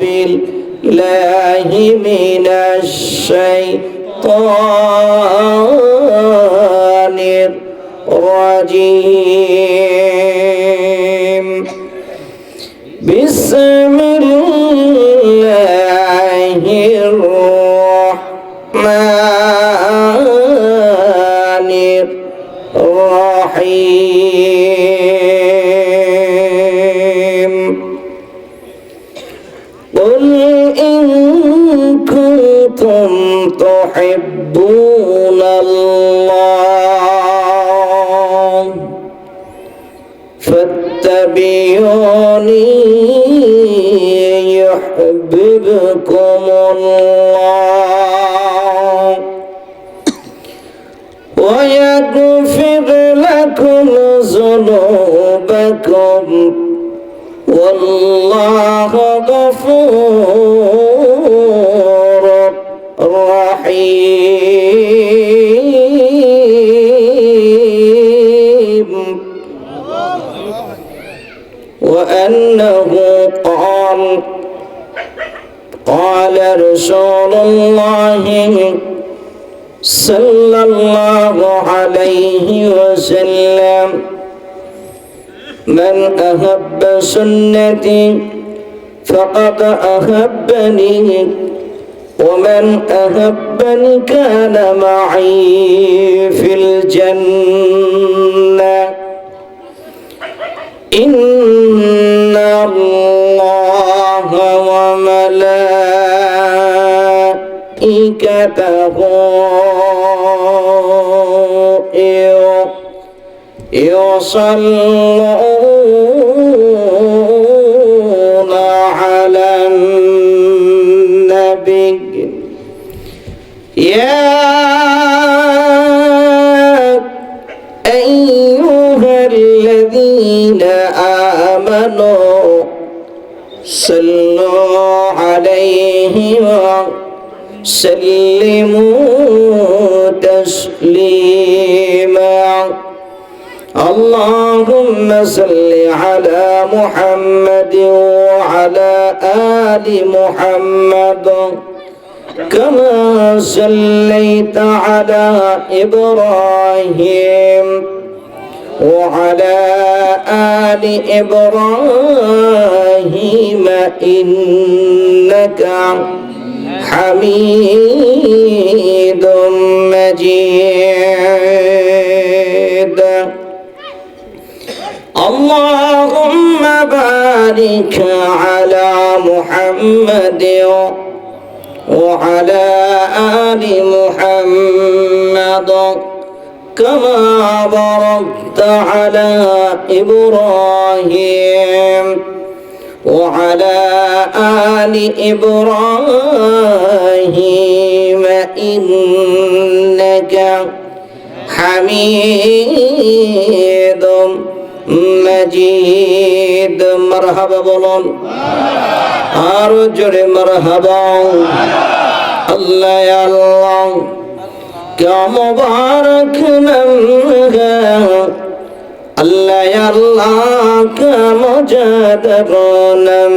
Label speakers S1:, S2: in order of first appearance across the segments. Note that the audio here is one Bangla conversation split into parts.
S1: بالله من الشيطان الرجيم بسم الله الرحمن الرحيم قل إن كنتم تحبون الله فاتبعوني يحببكم الله ويغفر لكم ذنوبكم والله غفور رحيم وأنه قال رسول الله صلى الله عليه وسلم من أحب سنتي فقد أحبني ومن أحبني كان معي في الجنة إن الله وملائكته يصلون على النبي يا أيها الذين آمنوا صلوا عليه وسلموا تسليما اللهم صل على محمد وعلى آل محمد كما صليت على إبراهيم وعلى آل إبراهيم إنك حميد مجيد اللهم بارك على محمد وعلى آل محمد كما باركت على إبراهيم وعلى آل إبراهيم إنك حميد مجيد مرحبا بولون আর জোরে মারহাবা আল্লাহ या अल्लाह क्या मुबारक नाम है अल्लाह या अल्लाह क्या मुजद्दर नाम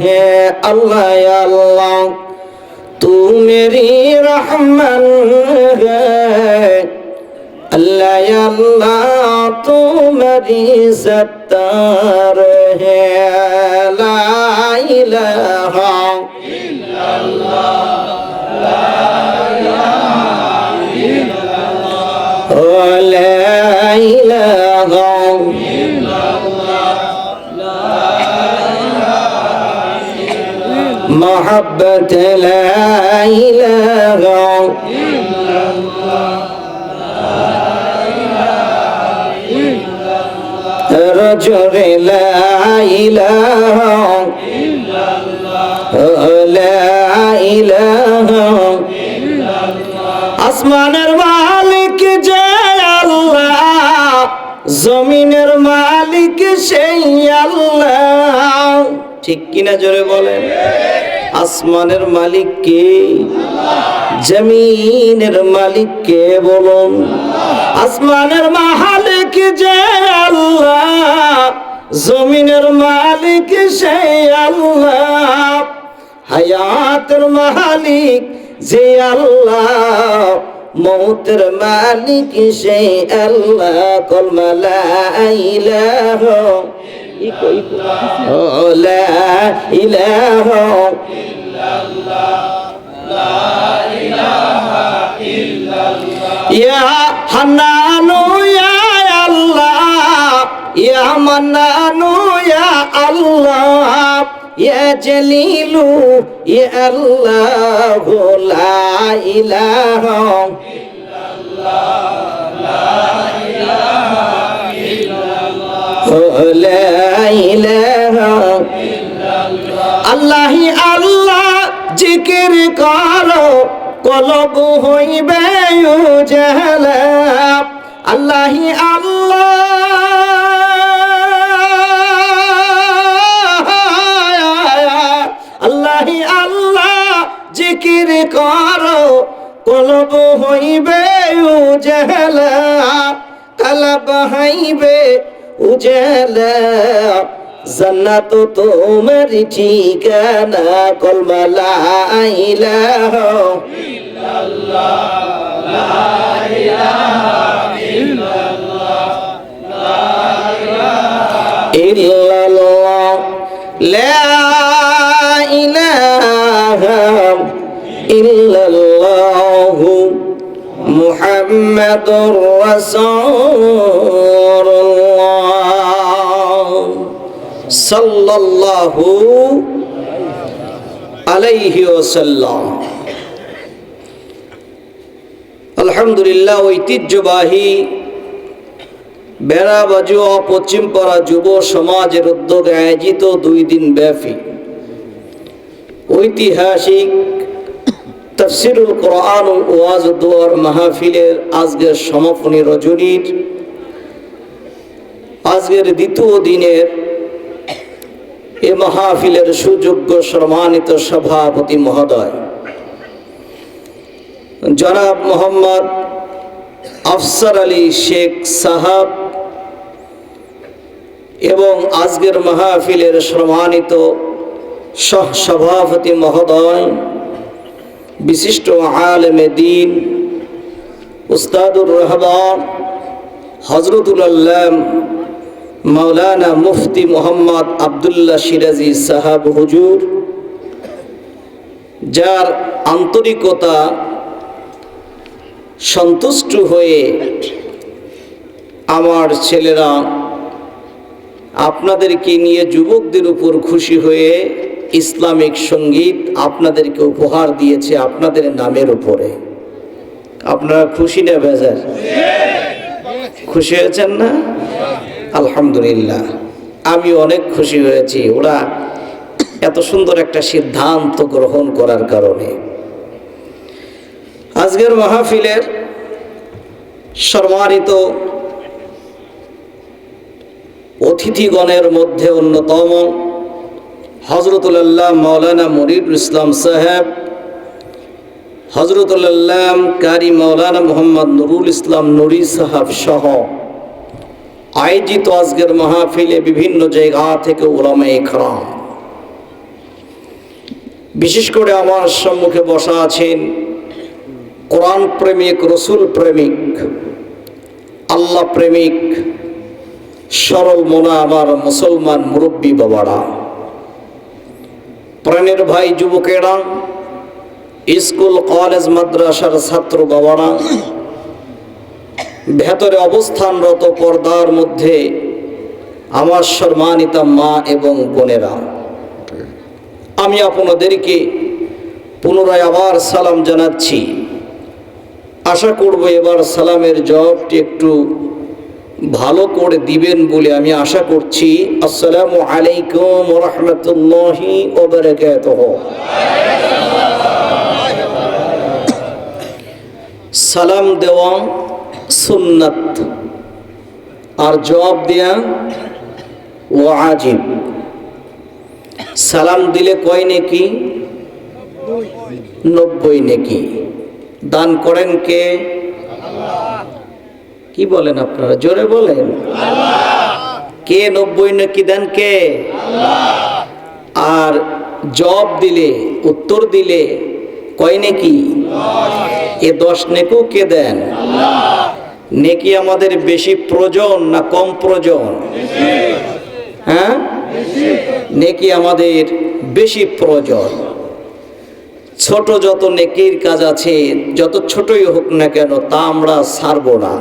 S1: है अल्लाह या अल्लाह तू मेरी रहमन है अल्लाह या अल्लाह तू मेरी सत्तार है ला इलाहा इल्लल्लाह ला इलाहा इल्लल्लाह ला इलाहा इल्लल्लाह ला इलाहा इल्लल्लाह मोहब्बत ला इलाहा इल्लल्लाह رجل لا إله إلا الله لا إله إلا الله আসমানের মালিক যে আল্লাহ জমিনের মালিক সেই আল্লাহ ঠিক কিনা জোরে বলেন আসমানের মালিক কে জমিনের মালিক কে বলুন আসমানের মালিক যে আল্লাহ জমিনের মালিক সেই আল্লাহ হায়াতের মালিক যে আল্লাহ, মৌতের মালিক সেই আল্লাহ। কলমা লা ইলাহা লা ইলাহা ইয়া হান্নানু ইয়া আল্লাহ, ইয়া মান্নানু ইয়া আল্লাহ, ইয়া জলিলু ইয়া আল্লাহ। লা ইলাহা আল্লাহি আল্লাহ জিকির করো, কলব হইবে উজালা। আল্লাহি আল্লাহ, আল্লাহি আল্লাহ জিকির করো, কলব হইবে উজালা, কলব হইবে উজালা। জান্নাত তোমার ঠিকানা। কলমা লা ইলাহা ইল্লাল্লাহ, লা ইলাহা ইল্লাল্লাহ, লা ইলাহা ইল্লাল্লাহ, লা ইলাহা ইল্লাল্লাহ, মুহাম্মাদুর রাসূলুল্লাহ সাল্লাল্লাহু আলাইহি ওয়াসাল্লাম। আলহামদুলিল্লাহ, ঐতিহ্যবাহী বেড়াবাজু পশ্চিমপাড়া যুব সমাজের উদ্যোগে আয়োজিত 2 দিন ব্যাপী ঐতিহাসিক তাফসীরুল কোরআন ও ওয়াজ ও দোয়ার মাহফিলের আজকের সমাপনী রজনীর আজকের দ্বিতীয় দিনের এ মাহফিলের সুযোগ্য সম্মানিত সভাপতি মহোদয় জনাব মোহাম্মদ আফসার আলী শেখ সাহাব এবং আজকের মাহফিলের সম্মানিত সহসভাপতি মহোদয় বিশিষ্ট আলেমে দ্বীন উস্তাদুর রহমান হযরতুল আল্লাম মাওলানা মুফতি মোহাম্মদ আব্দুল্লাহ সিরাজি সাহাব হুজুর, যার আন্তরিকতা সন্তুষ্ট হয়ে আমার ছেলেরা আপনাদেরকে নিয়ে যুবকদের উপর খুশি হয়ে ইসলামিক সঙ্গীত আপনাদেরকে উপহার দিয়েছে আপনাদের নামের উপরে। আপনারা খুশি না বেজার? খুশি হয়েছেন না? আলহামদুলিল্লাহ, আমি অনেক খুশি হয়েছি ওরা এত সুন্দর একটা সিদ্ধান্ত গ্রহণ করার কারণে। আজকের মাহফিলের সম্মানিত অতিথিগণের মধ্যে অন্যতম হযরতুল আল্লাহ মাওলানা মনিরুল ইসলাম সাহেব, হযরতুল আল্লাহ কারি মাওলানা মোহাম্মদ নুরুল ইসলাম নুরি সাহেব সহ আয়োজিত আজকের মাহফিলে বিভিন্ন জায়গা থেকে উলামায়ে ইকরাম, বিশেষ করে আমার সম্মুখে বসা আছেন কোরআন প্রেমিক, রসুল প্রেমিক, আল্লাহ প্রেমিক, সরল মনা আমার মুসলমান মুরব্বী বাবারা, প্রাণের ভাই যুবকেরা, স্কুল কলেজ মাদ্রাসার ছাত্র বাবারা, ভেতরে অবস্থানরত পর্দার মধ্যে আমার সম্মানিতা মা এবং বোনেরা, আমি আপনাদেরকে পুনরায় আবার সালাম জানাচ্ছি। আশা করব এবার সালামের জবাবটি একটু ভালো করে দিবেন বলে আমি আশা করছি। আসসালামু আলাইকুম ওয়া রাহমাতুল্লাহি ওয়া বারাকাতুহু। সালাম দেওয়া সুন্নাত আর জবাব দেয়া ওয়াজিব। সালাম দিলে কয় নেকি? 90 নেকি। দান করেন কে? কি বলেন আপনারা? জোরে বলেন। কে 90 নেকি দেন? কে? আর জবাব দিলে, উত্তর দিলে কয় নেকি? এ 10 নেকিও কে দেন? নেকি আমাদের বেশি প্রয়োজন না কম প্রয়োজন? হ্যাঁ, নেকি আমাদের বেশি প্রয়োজন। ছোট যত নেকির কাজ আছে, যত ছোটই হোক না কেন, তা আমরা ছাড়ব না।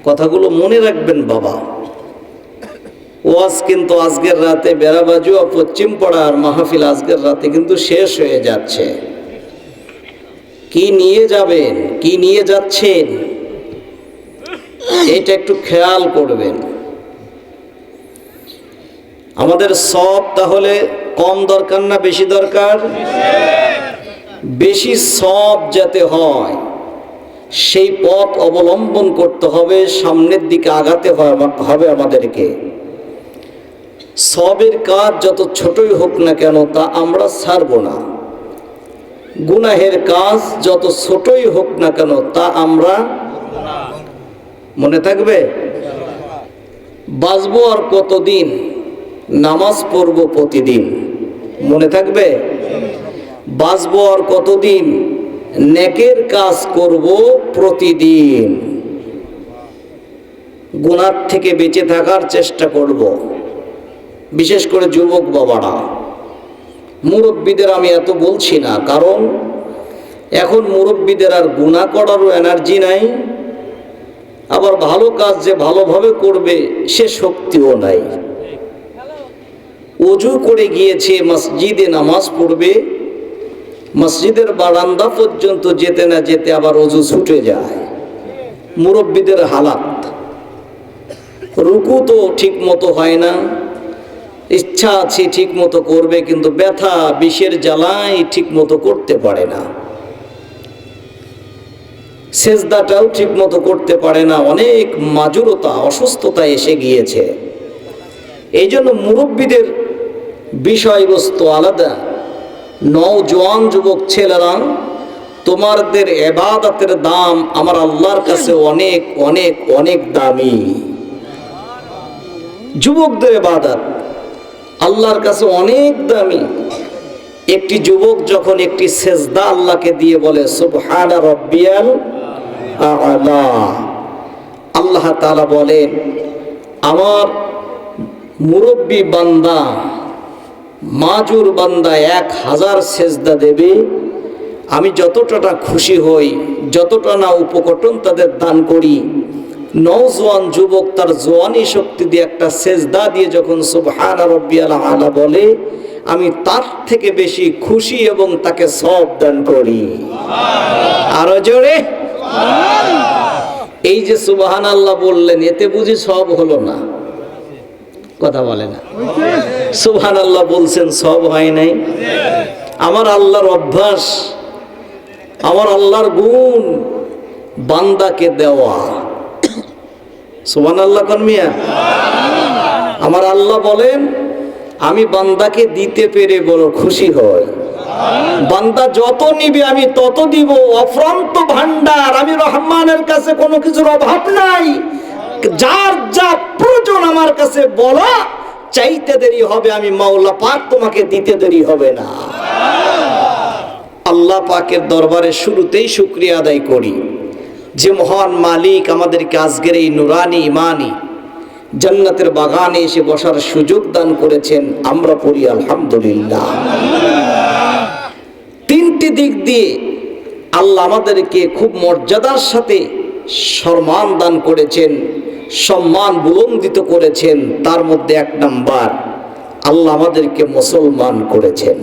S1: কথাগুলো মনে রাখবেন বাবা। ওয়াজ কিন্তু আজকের রাতে বেড়াবাজুয়া পশ্চিম পাড়ার মাহফিল আজকের রাতে কিন্তু শেষ হয়ে যাচ্ছে। কি নিয়ে যাবেন, কি নিয়ে যাচ্ছেন, এটা একটু খেয়াল করবেন। আমাদের সব তাহলে কম দরকার না বেশি দরকার? বেশি সব যাতে হয় সেই পথ অবলম্বন করতে হবে, সামনের দিকে আগাতে হবে আমাদেরকে। সবের কাজ যত ছোটই হোক না কেন তা আমরা ছাড়ব না। গুনাহের কাজ যত ছোটই হোক না কেন তা আমরা, মনে থাকবে, বাঁচবো আর কতদিন, নামাজ পড়ব প্রতিদিন, মনে থাকবে, বাঁচবো আর কতদিন, নেকের কাজ করব প্রতিদিন, গুনাহ থেকে বেঁচে থাকার চেষ্টা করব। বিশেষ করে যুবক বাবারা, মুরব্বীদের আমি এত বলছি না, কারণ এখন মুরব্বীদের আর গুনাহ করারও এনার্জি নাই, আবার ভালো কাজ যে ভালোভাবে করবে সে শক্তিও নাই। ওযু করে গিয়েছে মসজিদে নামাজ পড়বে, মসজিদের বারান্দা পর্যন্ত যেতে না যেতে আবার ওযু ছুটে যায়। মুরব্বীদের হালাত, রুকু তো ঠিক মতো হয় না, ইচ্ছা আছে ঠিক মতো করবে কিন্তু ব্যথা বিষের জ্বালায় ঠিক মতো করতে পারে না, সেজদাটাও ঠিক মতো করতে পারে না, অনেক মাজুরতা অসুস্থতা এসে গিয়েছে। এই জন্য মুরব্বীদের বিষয়বস্তু আলাদা। নওজোয়ান যুবক ছেলেরা, তোমাদের ইবাদতের দাম আমার আল্লাহর কাছে অনেক অনেক অনেক দামি। যুবকদের ইবাদত আল্লাহর কাছে অনেক দামি। একটি যুবক যখন একটি সেজদা আল্লাহকে দিয়ে বলে সুবহানা রাব্বিয়াল আ'লা, আল্লাহ তাআলা বলেন আমার মুরব্বী বান্দা, মাজুর বান্দা 1000 সেজদা দেবে, আমি যতটা খুশি হই, যতটা না উপকটন তাদের দান করি। নওজোয়ান যুবক তার জওয়ানি শক্তি দিয়ে একটা সেজদা দিয়ে যখন সুবহানা রাব্বিয়াল আ'লা বলে, আমি তার থেকে বেশি খুশি এবং তাকে সওয়াব দান করি। আরো জোরে এই যে সুবহানাল্লাহ বললেন, এতে বুঝি সওয়াব হলো না? কথা বলে না। সুবহানাল্লাহ বলছেন, সওয়াব হয় নাই? আমার আল্লাহর অভ্যাস, আমার আল্লাহর গুণ বান্দাকে দেওয়া। সুবহানাল্লাহ কোন মিয়া? আমার আল্লাহ বলেন আমি বান্দাকে দিতে পেরে বড় খুশি হই। বান্দা যত নিবে আমি তত দিব, অফ্রান্ত ভান্ডার, আমি রহমানের কাছে কোনো কিছুর অভাব নাই। যার যা প্রয়োজন আমার কাছে বলা, চাইতে দেরি হবে, আমি মাওলা পাক তোমাকে দিতে দেরি হবে না। আল্লাহ পাকের দরবারে শুরুতেই শুকরিয়া আদায় করি যে মহান মালিক আমাদেরকে আজকের এই নুরানি ইমানি জান্নাতের বাগানে এসে বসার সুযোগ দান করেছেন। আমরা পড়ি আলহামদুলিল্লাহ। তিনটি দিক দিয়ে আল্লাহ আমাদেরকে খুব মর্যাদার সাথে সম্মান দান করেছেন, সম্মান বুলন্দিত করেছেন। তার মধ্যে 1 নাম্বার, আল্লাহ আমাদেরকে মুসলমান করেছেন।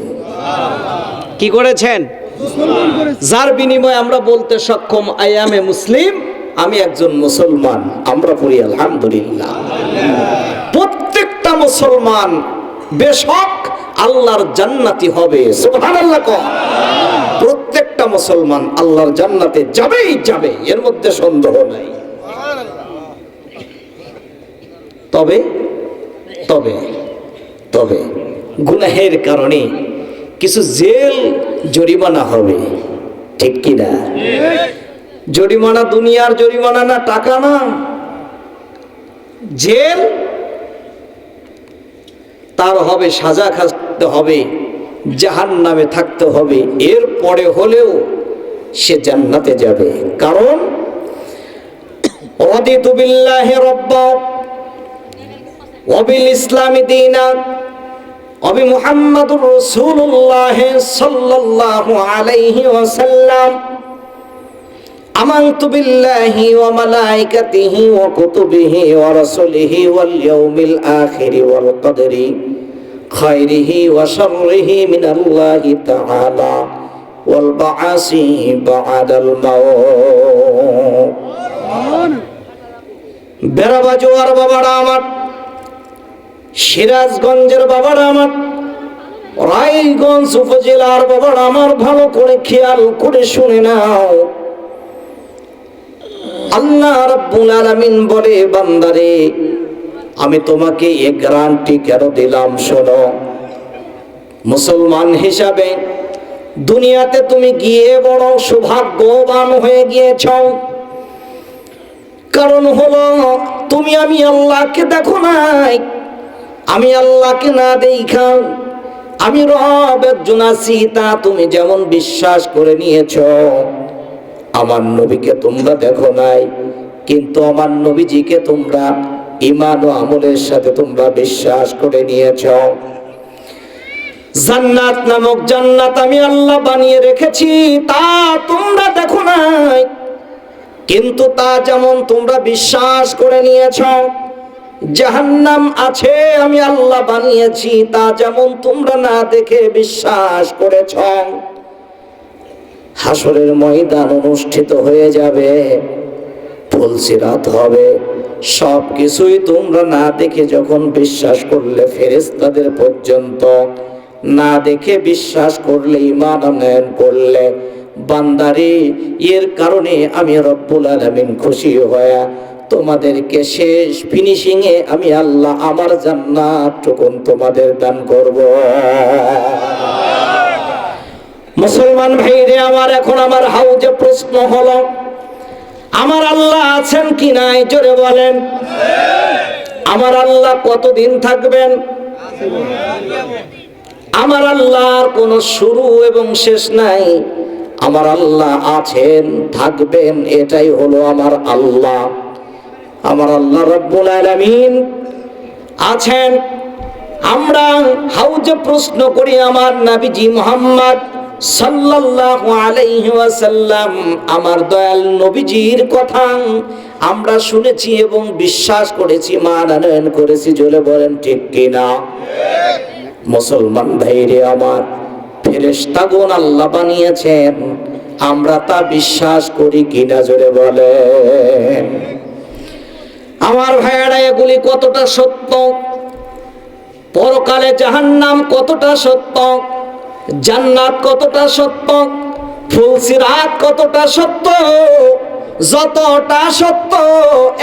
S1: কি করেছেন? যার বিনিময়ে আমরা বলতে সক্ষম আই অ্যাম এ মুসলিম, আমি একজন মুসলমান। আমরা পড়ি আলহামদুলিল্লাহ। প্রত্যেকটা মুসলমান বেশক আল্লাহর জান্নাতি হবে। সুবহানাল্লাহ। প্রত্যেকটা মুসলমান আল্লাহর জান্নাতে যাবেই যাবে, এর মধ্যে সন্দেহ নাই। তবে তবে তবে গুনাহের কারণে কিছু জেল জরিমানা হবে, ঠিক কি না? জরিমানা দুনিয়ার জরিমানা না, টাকা না, জেল। তার হবে সাজা খাতে হবে, জাহান্নামে থাকতে হবে, এরপরে হলেও সে জান্নাতে যাবে। কারণ রাদিতু বিল্লাহি রাব্বা ওয়া বিল ইসলামি দীনা ওয়া বি মুহাম্মাদুর রাসূলুল্লাহ সাল্লাল্লাহু আলাইহি ওয়াসাল্লাম আমানতু বিল্লাহি ওয়া মালাইকাতিহি ওয়া কুতুবিহি ওয়া রাসূলিহি ওয়াল ইয়াউমিল আখির ওয়াল কদরি খায়রিহি ওয়া শাররিহি মিনাল্লাহি তাআলা ওয়াল বা'সি বা'দাল মাউত। বেড়াবাজুয়ার বাবারা আমার, সিরাজগঞ্জের বাবারা আমার, রায়গঞ্জ উপজেলার বাবারা আমার, ভালো করে খেয়াল করে শুনে নাও। আল্লাহ রাব্বুল আলামিন বলে, বান্দারে আমি তোমাকে এই গ্যারান্টি কেন দিলাম শোনো। মুসলমান হিসাবে দুনিয়াতে তুমি গিয়ে বড় সৌভাগ্যবান হয়ে গিয়েছ। কারণ হলো তুমি আমি আল্লাহকে দেখো নাই। আমি আল্লাহকে না দেখা আমি রব একজন আছি তা তুমি যেমন বিশ্বাস করে নিয়েছ। আমার নবীকে তোমরা দেখো নাই, কিন্তু আমার নবীজিকে তোমরা ঈমান ও আমলের সাথে তোমরা বিশ্বাস করে নিয়েছ। জান্নাত নামক জান্নাত আমি আল্লাহ বানিয়ে রেখেছি, তা তোমরা দেখো নাই, কিন্তু তা যেমন তোমরা বিশ্বাস করে নিয়েছ। জাহান্নাম আছে আমি আল্লাহ বানিয়েছি, তা যেমন তোমরা না দেখে বিশ্বাস করেছ। হাসরের ময়দান অনুষ্ঠিত হয়ে যাবে, ফুলসিরাত হবে, সব কিছুই তোমরা না দেখে যখন বিশ্বাস করলে, ফেরেশতাদের পর্যন্ত না দেখে বিশ্বাস করলে, ঈমান আনয়ন করলে, বান্দারে এর কারণে আমি রব্বুল আলামিন খুশি হয়ে তোমাদেরকে শেষ ফিনিশিং এ আমি আল্লাহ আমার জান্নাত টুকুন তোমাদের দান করব। মুসলমান ভাইরে আমার, এখন আমার হাউজে প্রশ্ন হলো, আমার আল্লাহ আছেন কি নাই জোরে বলেন। আমার আল্লাহ কতদিন থাকবেন? আমার আল্লাহর কোনো শুরু এবং শেষ নাই। আমার আল্লাহ আছেন, থাকবেন, এটাই হলো আমার আল্লাহ। আমার আল্লাহ রাব্বুল আলামিন আছেন। আমরা হাউজে প্রশ্ন করি আমার নবীজি মুহাম্মদ সাল্লাল্লাহু আলাইহি ওয়াসাল্লাম, আমার দয়াল নবীজির কথা আমরা শুনেছি এবং বিশ্বাস করেছি, মানানয়ন করেছি, জোরে বলেন ঠিক কিনা। মুসলমান ভাইরে আমার, ফেরেশতাগণ আল্লাহ বানিয়েছেন, আমরা তা বিশ্বাস করি কিনা জোরে বলেন। আমার ভাইয়েরা, এগুলি কতটা সত্য, পরকালে জাহান্নাম কতটা সত্য, জান্নাত কতটা সত্য, ফুলসিরাত কতটা সত্য, যতটা সত্য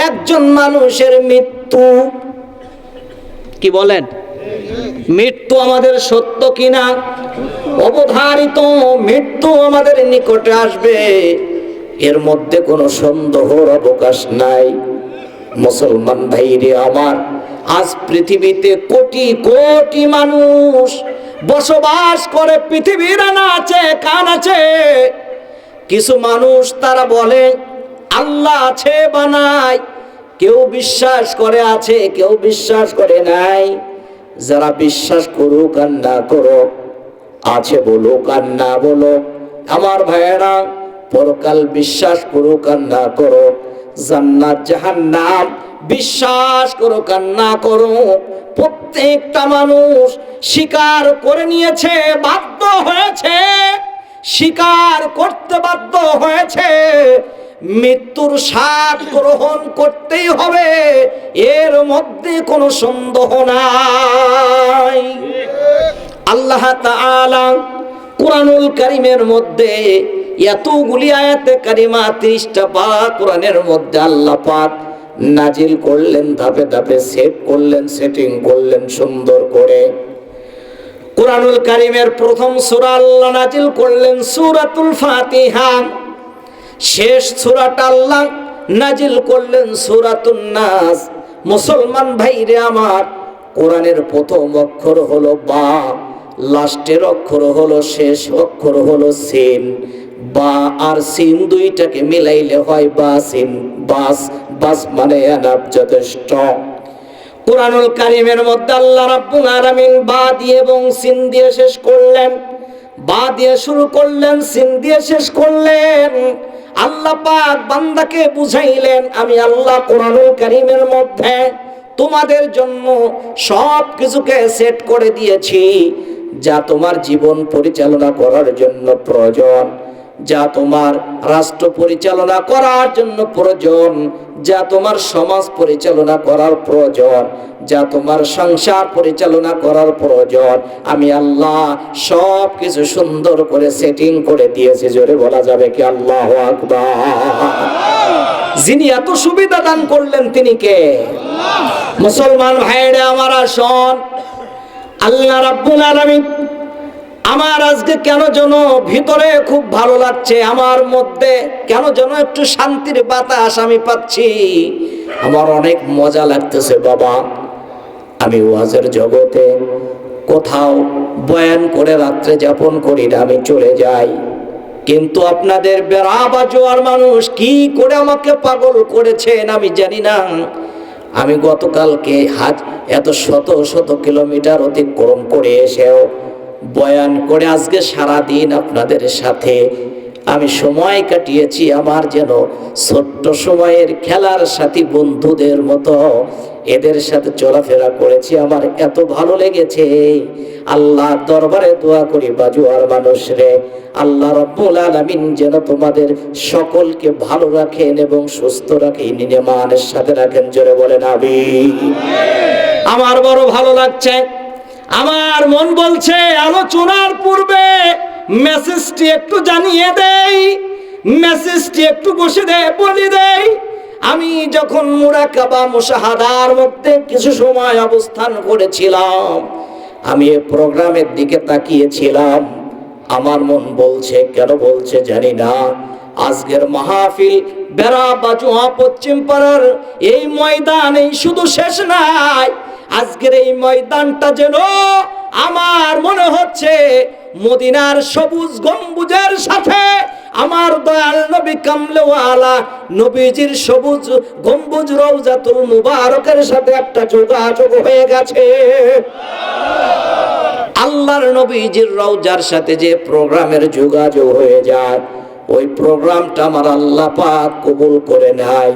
S1: একজন মানুষের মৃত্যু। কি বলেন? মৃত্যু আমাদের সত্য কিনা? অবধারিত মৃত্যু আমাদের নিকটে আসবে, এর মধ্যে কোনো সন্দেহর অবকাশ নাই। মুসলমান ভাইরে আমার, আজ পৃথিবীতে কোটি কোটি মানুষ বসবাস করে, পৃথিবীর আনা আছে কান আছে। কিছু মানুষ তারা বলে আল্লাহ আছে বা নাই, কেউ বিশ্বাস করে আছে, কেউ বিশ্বাস করে নাই। যারা বিশ্বাস করুক আর না করুক, আছে বলুক আর না বলুক, আমার ভাইয়েরা, পরকাল বিশ্বাস করুক আর না করুক, জান্নাত জাহান্নাম বিশ্বাস করুক আর না করুক, প্রত্যেকটা মানুষ স্বীকার করে নিয়েছে, বাধ্য হয়েছে, স্বীকার করতে বাধ্য হয়েছে। মৃত্যুর স্বাদ গ্রহণ করতেই হবে, এর মধ্যে কোনো সন্দেহ নাই। আল্লাহ তাআলা কুরআনুল কারীমের মধ্যে এতগুলি আয়াতে কারিমা, 30টা পারা কোরআনের মধ্যে আল্লাহ পাক নাজিল করলেন, ধাপে ধাপে সেট করলেন, সেটিং করলেন সুন্দর করে। কুরআনুল কারীমের প্রথম সূরা আল্লাহ নাজিল করলেন সূরাতুল ফাতিহা, শেষ সূরাটা আল্লাহ নাজিল করলেন সূরাতুন নাস। মুসলমান ভাইরে আমার, কোরআনের প্রথম অক্ষর হলো বা, লাস্টের অক্ষর হলো, শেষ অক্ষর হলো সিন। বা আর সিন দুইটাকে মিলাইলে হয় বাসিন, বাস। বাস মানে এনাফ, যথেষ্ট। কুরআনুল কারীমের মধ্যে আল্লাহ রাব্বুল আলামিন বা দিয়ে এবং সিন দিয়ে শেষ করলেন। বা দিয়ে শুরু করলেন, সিন দিয়ে শেষ করলেন। আল্লাহ পাক বান্দাকে বুঝাইলেন, আমি আল্লাহ কুরআনুল কারীমের মধ্যে তোমাদের জন্য সব কিছুকে সেট করে দিয়েছি, যা তোমার জীবন পরিচালনা করার জন্য প্রয়োজন, যা তোমার রাষ্ট্র পরিচালনা করার জন্য প্রয়োজন, যা তোমার সমাজ পরিচালনা করার প্রয়োজন, যা তোমার সংসার পরিচালনা করার প্রয়োজন, আমি আল্লাহ সব কিছু সুন্দর করে সেটিং করে দিয়েছি। জোরে বলা যাবে কি আল্লাহু আকবার? যিনি এত সুবিধা দান করলেন তিনি কে? মুসলমান ভাইরা আমার, আসুন, আল্লাহ রাব্বুল আলামিন আমার আজকে কেন যেন ভিতরে খুব ভালো লাগছে, আমার মধ্যে কেন যেন একটু শান্তির বাতাস আমি পাচ্ছি, আমার অনেক মজা লাগতেছে। বাবা, আমি ওয়াজের জগতে কোথাও বয়ান করে রাত্রে যাপন করি না, আমি চলে যাই। কিন্তু আপনাদের বেড়া বাজোয়ার মানুষ কি করে আমাকে পাগল করেছেন আমি জানি না। আমি গতকালকে এত শত শত কিলোমিটার অতিক্রম করে এসেও বয়ান করে আজকে সারা দিন আপনাদের সাথে আমি সময় কাটিয়েছি, আমার যেন ছোট্ট সময়ের খেলার সাথী বন্ধুদের মতো এদের সাথে চলাফেরা করেছি, আমার এত ভালো লেগেছে। আল্লাহর দরবারে দোয়া করি বাজুয়ার মানুষ রে, আল্লাহ রাব্বুল আলামিন যেন তোমাদের সকলকে ভালো রাখেন এবং সুস্থ রাখেন, নিমানের সাথে রাখেন। জোরে বলেন আমিন। আমার বড় ভালো লাগছে, আমার মন বলছে আলোচনার পূর্বে মেসেজটি একটু জানিয়ে দেই, মেসেজটি একটু বলে দেই। আমি যখন মুরাকাবা মুশাহাদার মধ্যে কিছু সময় অবস্থান করেছিলাম, আমি এই প্রোগ্রামের দিকে তাকিয়েছিলাম, আমার মন বলছে, কেন বলছে জানি না, আজকের মাহফিল বেড়া বাজুয়া পশ্চিম পাড়ার এই ময়দানে শুধু শেষ নাই, আজকের এই ময়দানটা যেন আমার মনে হচ্ছে মদিনার সবুজ গম্বুজের সাথে আমার দয়াল নবী কামলেওয়ালা নবীজির সবুজ গম্বুজ রওজাতুল মুবারকের সাথে একটা যোগাযোগ হয়ে গেছে। আল্লাহর নবীজির রওজার সাথে যে প্রোগ্রামের যোগাযোগ হয়ে যায়, ওই প্রোগ্রামটা আমার আল্লাহ পাক কবুল করে নেয়,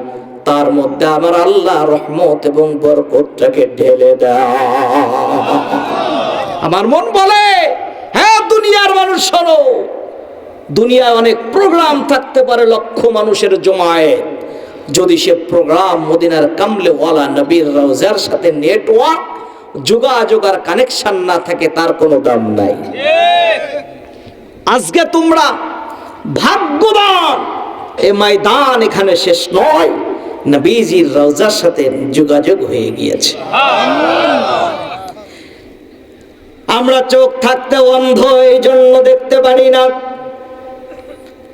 S1: তার মধ্যে আমার আল্লাহ রহমত এবং বরকতটাকে ঢেলে দেয়। আমার মন বলে, হ্যাঁ দুনিয়ার মানুষ শোনো, দুনিয়ায় অনেক প্রোগ্রাম থাকতে পারে, লক্ষ মানুষের জমায়েত, যদি সে প্রোগ্রাম মদিনার কামলেওয়ালা নবীর রওজার সাথে নেটওয়ার্ক যোগাযোগ আর কানেকশন না থাকে, তার কোনো দাম নাই। আজকে তোমরা ভাগ্যবান, এ ময়দান এখানে শেষ নয়, নবীজির রওজার সাথে যোগাযোগ হয়ে গিয়েছে। আমরা চোখ থাকতে অন্ধ, এই জন্য দেখতে পারি না,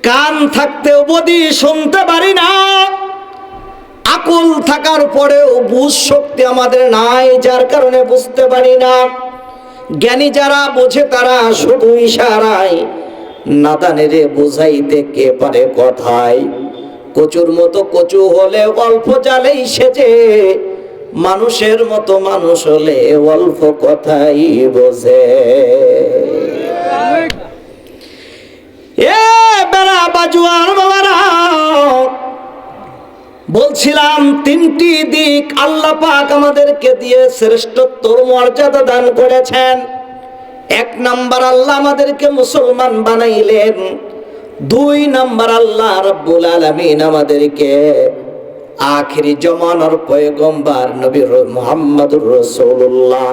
S1: কান থাকতেও বদি শুনতে পারি না, আকল থাকার পরেও বুঝ শক্তি আমাদের নাই, যার কারণে বুঝতে পারি না। জ্ঞানী যারা বোঝে তারা শুধু ইশারায়, নাদানেরে বুঝাইতে কে পারে কথায়। কচুর মতো কচু হলে অল্প জালেই সেজে, মানুষের মতো মানুষ হলে অল্প কথাই বোঝে। এ বেড়া বাজুয়ার বাবারা, বলছিলাম তিনটি দিক আল্লাহ পাক আমাদেরকে দিয়ে শ্রেষ্ঠত্বর মর্যাদা দান করেছেন। এক নাম্বার, আল্লাহ আমাদেরকে মুসলমান বানাইলেন। দুই নাম্বার, আল্লাহ রাব্বুল আলামিন আমাদেরকে আখিরি জমানার পয়গম্বর নবী মুহাম্মদুর রাসূলুল্লাহ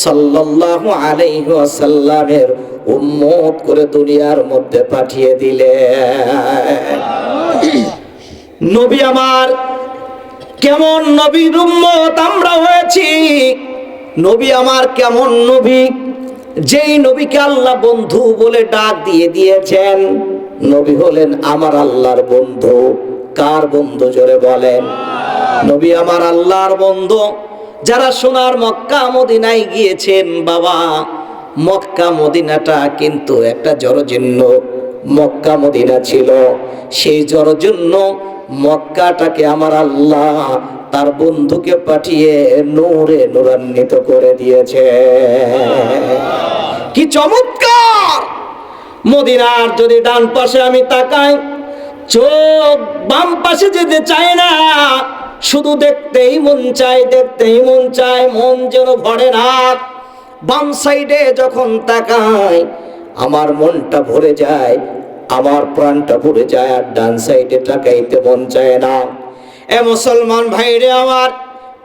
S1: সাল্লাল্লাহু আলাইহি ওয়াসাল্লামের উম্মত করে দুনিয়ার মধ্যে পাঠিয়ে দিলেন। নবী আমার কেমন নবীর উম্মত আমরা হয়েছি, নবী আমার কেমন নবী, যেই নবীকে আল্লাহ বন্ধু বলে ডাক দিয়ে দিয়েছেন। নবী হলেন আমার আল্লাহর বন্ধু। কার বন্ধু? জোরে বলেন। নবী আমার আল্লাহর বন্ধু। যারা সোনার মক্কা মদিনায় গিয়েছেন বাবা, মক্কা মদিনাটা কিন্তু একটা জরাজীর্ণ মক্কা মদিনা ছিল। সেই জরাজীর্ণ মক্কাটাকে আমার আল্লাহ তার বন্ধুকে পাঠিয়ে নূরে নূরান্বিত করে দিয়েছে। কি চমৎকার! মদিনার যদি ডান পাশে আমি তাকাই, চোখ বাম পাশে যেতে চায় না, শুধু দেখতেই মন চায়, দেখতেই মন চায়, মন যেন ভরে না। বাম সাইডে যখন তাকাই আমার মনটা ভরে যায়, আমার প্রাণটা ভরে যায়, আর ডান সাইডে তাকাইতে মন চায় না। এ মুসলমান ভাইরে আমার,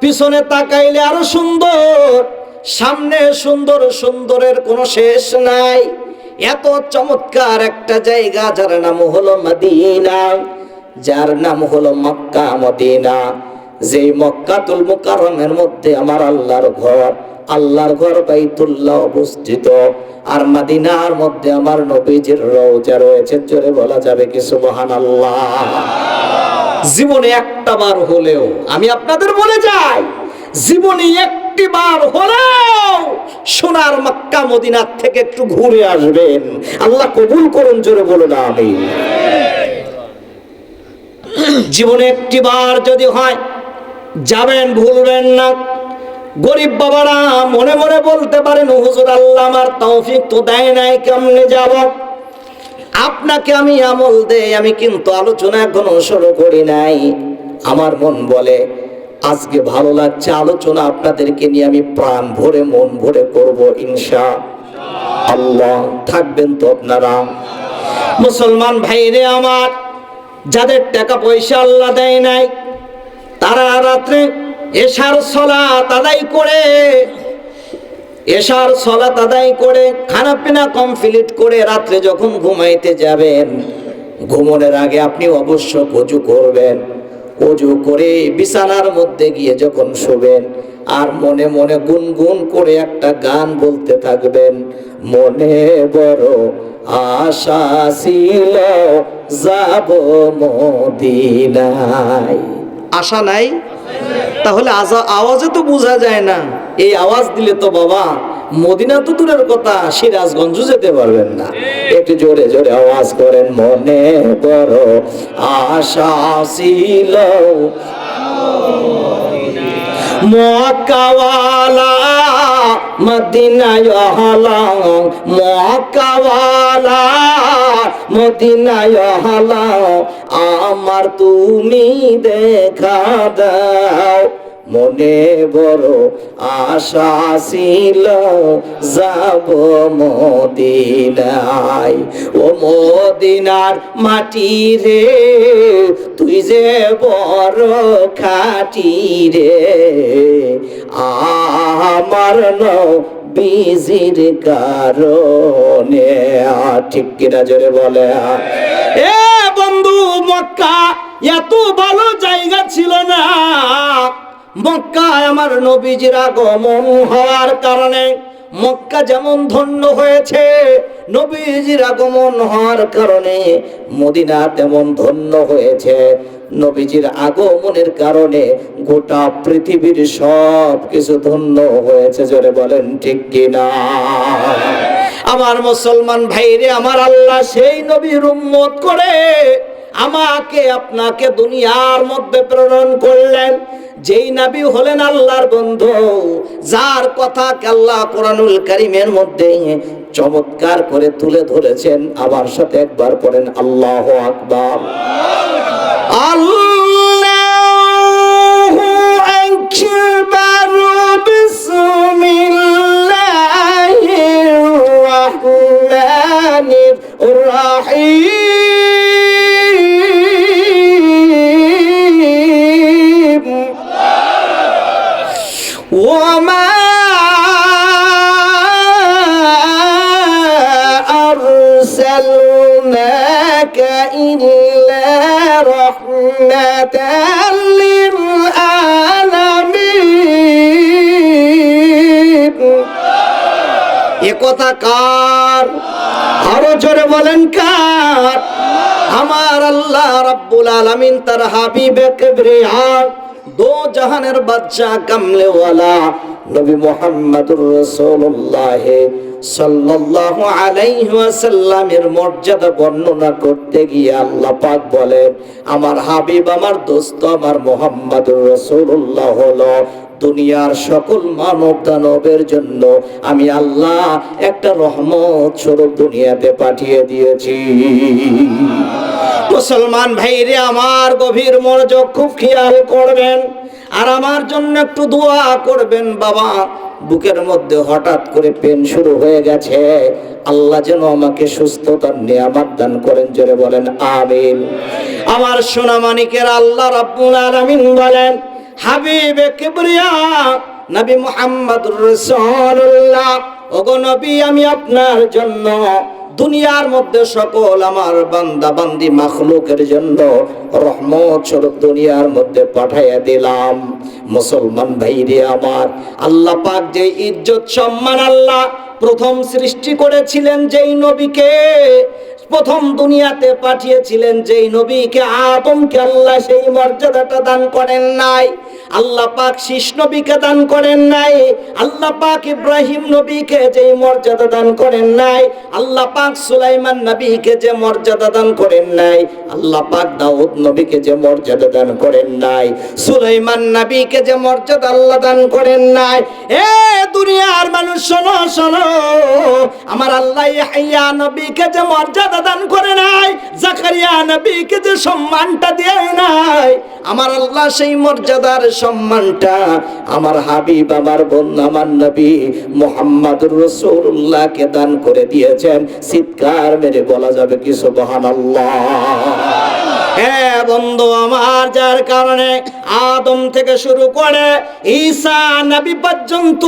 S1: পিছনে তাকাইলে আরো সুন্দর, সামনে সুন্দর, সুন্দরের কোনো শেষ নাই। এত চমৎকার একটা জায়গা যার নাম হলো মদিনা, যার নাম হলো মক্কা মদিনা। যে মক্কাতুল মুকাররমের মধ্যে আমার আল্লাহর ঘর, আল্লাহর ঘর বাইতুল্লাহ অবস্থিত, আর মদিনার মধ্যে আমার নবীজির রওজা রয়েছে। জোরে বলা যাবে কি সুবহানাল্লাহ? জীবনে একটা বার হলেও, আমি আপনাদের বলে যাই, জীবনে একটি বার হলেও সোনার মক্কা মদিনার থেকে একটু ঘুরে আসবেন। আল্লাহ কবুল করুন, জোরে বলুন আমিন। জীবনে একটি বার যদি হয় যাবেন, ভুলবেন না। গরিব বাবারা মনে মনে বলতে পারেন, হুজুর আল্লাহ আমার তৌফিক তো দেয় নাই, কেমনে যাব? আপনাকে আমি আমল দেই, আমি কিন্তু আলোচনা এখনো শুরু করি নাই। আমার মন বলে আজকে ভালো লাগছে, আলোচনা আপনাদেরকে নিয়ে আমি প্রাণ ভরে মন ভরে করব ইনশাআল্লাহ। থাকবেন তো আপনারা? মুসলমান ভাইরে আমার, যাদের টাকা পয়সা আল্লাহ দেয় নাই, তারা রাত্রে এশার সালাত আদায় করে, এশার সালাত আদায় করে খানা পিনা কমপ্লিট করে রাত্রে যখন ঘুমাইতে যাবেন, ঘুমানোর আগে আপনি অবশ্য ওযু করবেন। ওযু করে বিছানার মধ্যে গিয়ে যখন শোবেন, আর মনে মনে গুনগুন করে একটা গান বলতে থাকবেন। মনে বড় আশা ছিল যাব মদিনায়। আশা নাই? তাহলে আওয়াজে তো বোঝা যায় না। এই আওয়াজ দিলে তো বাবা মদিনা তো দূরের কথা, সিরাজগঞ্জ যেতে পারবেন না। একটু জোরে জোরে আওয়াজ করেন, মনে বড় আশা ছিল মক্কাওয়ালা মদিনায় হলাম, মক্কাওয়ালা মদিনায় হলাম, আমার তুমি দেখা দাও। মনে বড় আশা ছিল যাব মদিনায়। ও মদিনার মাটি রে, তুই যে বড় খাঁটি রে, আমার নবীজির কারণে। ঠিক কিনা জোরে বলে? এ বন্ধু, মক্কা এত ভালো জায়গা ছিল না। মক্কায় আমার নবীজির আগমন হওয়ার কারণে মক্কা যেমন ধন্য হয়েছে, নবীজির আগমন হওয়ার কারণে মদিনা তেমন ধন্য হয়েছে। নবীজির আগমনের কারণে গোটা পৃথিবীর সব কিছু ধন্য হয়েছে। জোরে বলেন ঠিক কিনা? আমার মুসলমান ভাইরে আমার, আল্লাহ সেই নবীর উম্মত করে আমাকে আপনাকে দুনিয়ার মধ্যে প্রেরণ করলেন। যেই নবী হলেন আল্লাহর বন্ধু, যার কথা আল্লাহ কোরআনুল কারীমের মধ্যে চমৎকার করে তুলে ধরেছেন। আমার সাথে একবার পড়েন আল্লাহু আকবার। আল্লাহু আকবার। বিসমিল্লাহির রাহমানির রাহিম। وما أرسلناك إلا رحمة للعالمين। এ কথা কার? আরো জোরে বলেন কার? আমার আল্লাহ রাব্বুল আলামিন তার হাবিবে কিবরিয়া দো জাহানের বাদশা কামলেওয়ালা নবী মুহাম্মদুর রাসূলুল্লাহ সাল্লাল্লাহু আলাইহি ওয়াসাল্লামের মর্যাদা বর্ণনা করতে গিয়ে আল্লাহ পাক বলেন, আমার হাবিব, আমার দোস্ত, আমার মুহাম্মদুর রাসূলুল্লাহ হলো দুনিয়ার সকল মানব দানবের জন্য আমি আল্লাহ একটা রহমত স্বরূপ দুনিয়াতে পাঠিয়ে দিয়েছি। মুসলমান ভাইরে আমার, গভীর মনোযোগ খুব খেয়াল করবেন আর আমার জন্য একটু দোয়া করবেন। বাবা, বুকের মধ্যে হঠাৎ করে পেন শুরু হয়ে গেছে, আল্লাহ যেন আমাকে সুস্থতার নিয়ামত দান করেন, জোরে বলেন আমিন। আমার সোনা মানিকের আল্লাহ রাব্বুল আলামিন বলেন, হাবিবে কিবরিয়া নবী মুহাম্মদুর রাসূলুল্লাহ, ওগো নবী, আমি আপনার জন্য দুনিয়ার মধ্যে সকল আমার বান্দা বান্দি মাখলুকের জন্য রহমত স্বরূপ দুনিয়ার মধ্যে পাঠাইয়া দিলাম। মুসলমান ভাইরে আমার, আল্লাহ পাক যে ইজ্জত সম্মান আল্লাহ প্রথম সৃষ্টি করেছিলেন যেই নবীকে, প্রথম দুনিয়াতে পাঠিয়েছিলেন যেই নবীকে, আদমকে আল্লাহ সেই মর্যাদাটা দান করেন নাই। আল্লাহ পাক শীষ নবীকে দান করেন নাই। আল্লাহ পাক ইব্রাহিম নবীকে যে মর্যাদা দান করেন নাই। আল্লাহ পাক সুলাইমান নবীকে যে মর্যাদা দান করেন নাই। আল্লাহ পাক দাউদ নবীকে যে মর্যাদা দান করেন নাই। সুলাইমান নবীকে যে মর্যাদা আল্লাহ দান করেন নাই। এ দুনিয়ার মানুষ শোনো শোনো, আমার আল্লাহ ইয়াহইয়া নবীকে যে মর্যাদা দান করে নাই, জাকারিয়া নবীকে যে সম্মানটা দেয় নাই, আমার আল্লাহ সেই মর্যাদার সম্মানটা আমার হাবিব, আমার বন্ধু, আমার নবী মুহাম্মদুর রাসূলুল্লাহকে দান করে দিয়েছেন। চিৎকার মেরে বলা যাবে কি সুবহানাল্লাহ? হ্যাঁ বন্ধু আমার, যার কারণে আদম থেকে শুরু করে ঈসা নবী পর্যন্ত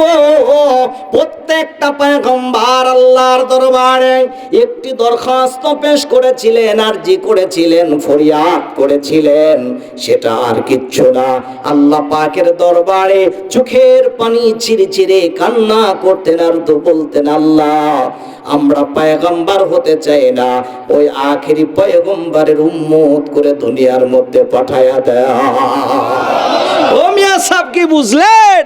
S1: প্রত্যেকটা পয়গম্বর আল্লাহর দরবারে একটি দরখাস্ত পেশ করেছিলেন, আরজি করেছিলেন, ফরিয়াদ করেছিলেন। সেটা আর কিচ্ছু না, আল্লাহ পাকের দরবারে চোখের পানি ছিঁড়ে ছিঁড়ে কান্না করতেন আর তো বলতেন, আল্লাহ আমরা পয়গম্বর হতে চাই না, ওই আখেরি পয়গম্বরের উম্মত করে দুনিয়ার মধ্যে পাঠায়া দেয়া। ও মিয়া সাহেব, কি বুঝলেন?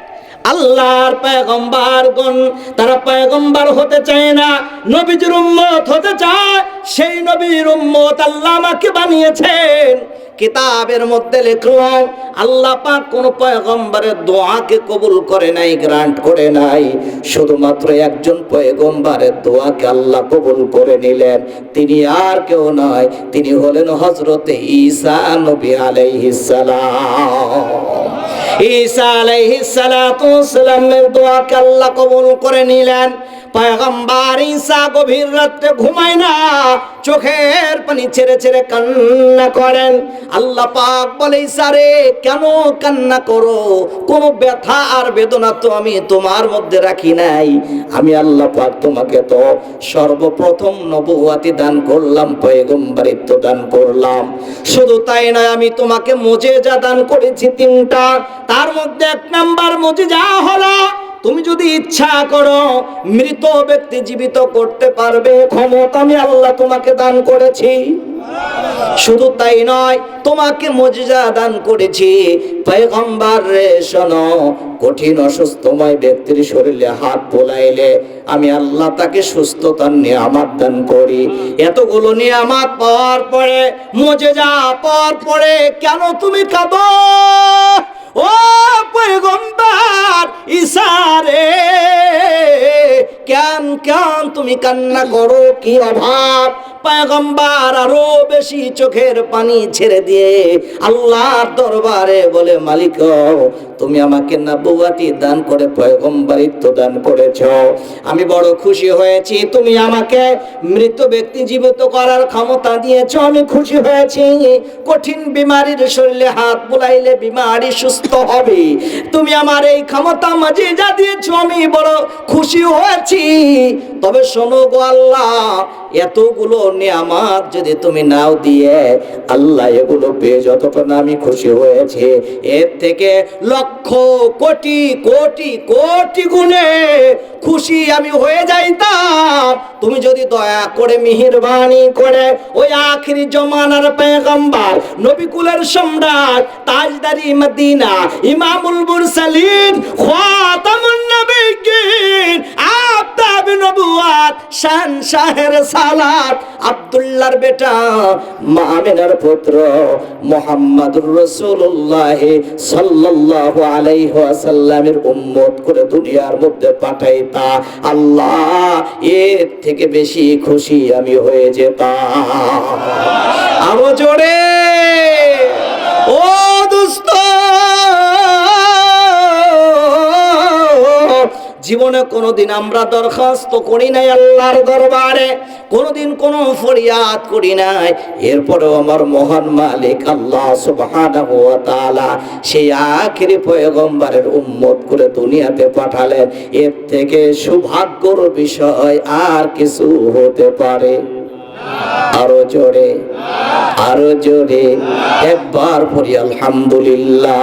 S1: আল্লাহর পয়গম্বরগণ তারা পয়গম্বর হতে চায় না, নবীর উম্মত হতে চায়। সেই নবীর উম্মত আল্লাহ আমাকে বানিয়েছেন। কিতাবের মধ্যে লিখলাম, আল্লাহ পাক কোন পয়গম্বরের দোয়াকে কবুল করে নাই, গ্রান্ট করে নাই। শুধুমাত্র একজন পয়গম্বরের দোয়াকে আল্লাহ কবুল করে নিলেন। তিনি আর কেউ নয়, তিনি হলেন হযরতে ঈসা নবী আলাইহিস সালাম। ঈসা আলাইহিস সালাতু ওয়াস সালামের দোয়াকে আল্লাহ কবুল করে নিলেন। পয়গম্বর ঈসা গভীর রাতে ঘুমায় না, চোখের পানি ছেড়ে ছেড়ে কান্না করেন। আল্লাহ পাক বলে, ঈসা রে, কেন কান্না করো? কোনো ব্যথা আর বেদনা তো আমি তোমার মধ্যে রাখি নাই। আমি আল্লাহ পাক তোমাকে তো সর্বপ্রথম নবুয়তি দান করলাম, পয়গম্বরিত্ব দান করলাম। শুধু তাই নয়, আমি তোমাকে মুজিজা দান করেছি 3টা। তার মধ্যে 1 নাম্বার মুজিজা হলো, তুমি যদি ইচ্ছা করো মৃত ব্যক্তি জীবিত করতে পারবে, ক্ষমতা আমি আল্লাহ তোমাকে দান করেছি। শুধু তাই নয়, তোমাকে মুজিজা দান করেছি। পয়গম্বর রে শোনো, কঠিন অসুস্থময় ব্যক্তির শরীরে হাত বোলাইলে আমি আল্লাহ তাকে সুস্থতার নিয়ামত দান করি। এতগুলো নিয়ামত পাওয়ার পরে, মুজিজা পাওয়ার পরে কেন তুমি কাঁদো? ও পয়গম্বর ঈসা রে, কেন কেন তুমি কান্না করো? কি অভাব? পয়গম্বর আরো বেশি চোখের পানি ছেড়ে দিয়ে আল্লাহর দরবারে বলে, মালিক তুমি আমাকে নবুয়তি দান করে পয়গম্বরিত্ব দান করেছো, আমি বড় খুশি হয়েছি। তুমি আমাকে মৃত ব্যক্তি জীবিত করার ক্ষমতা দিয়েছো, আমি খুশি হয়েছি। কঠিন বিমারির শরীরে হাত বুলাইলে বিমারি সুস্থ হবে, তুমি আমার এই ক্ষমতা মুজিজা দিয়েছো, আমি বড় খুশি হয়েছি। তবে শোনো গো আল্লাহ, এতগুলো নিয়ামত যদি তুমি নাও দিয়ে, আল্লাহ এগুলো পেয়ে যতক্ষণ আমি খুশি হয়েছি, এর থেকে লক্ষ কোটি কোটি কোটি গুণে খুশি আমি হয়ে যাইতাম তুমি যদি দয়া করে মেহেরবানি করে ওই আখিরি জমানার পয়গম্বর নবী কুলের সম্রাট তাজদারি মদিনা ইমামুল মুরসালিন খাতামুন নবিয়্যিন আফতাব নবুয়াত শাহের সালাত আব্দুল্লাহর বেটা আমিনার পুত্র মুহাম্মদুর রাসূলুল্লাহ সাল্লাল্লাহু আলাইহি ওয়াসাল্লামের উম্মত করে দুনিয়ার মধ্যে পাঠাইতা, আল্লাহ এর থেকে বেশি খুশি আমি হয়ে যেতাম। আরো জোরে ও দোস্ত, জীবনে কোনোদিন আমরা দরখাস্ত করি নাই আল্লাহর দরবারে, কোনোদিন কোনো ফরিয়াদ করি নাই, এরপরেও আমার মহান মালিক আল্লাহ সুবহানাহু ওয়া তাআলা সেই আখিরি পয়গম্বরের উম্মত করে দুনিয়াতে পাঠালেন। এর থেকে সৌভাগ্যর বিষয় আর কিছু হতে পারে? আরো জোরে, আরো জোরে একবার পড়ি আলহামদুলিল্লাহ।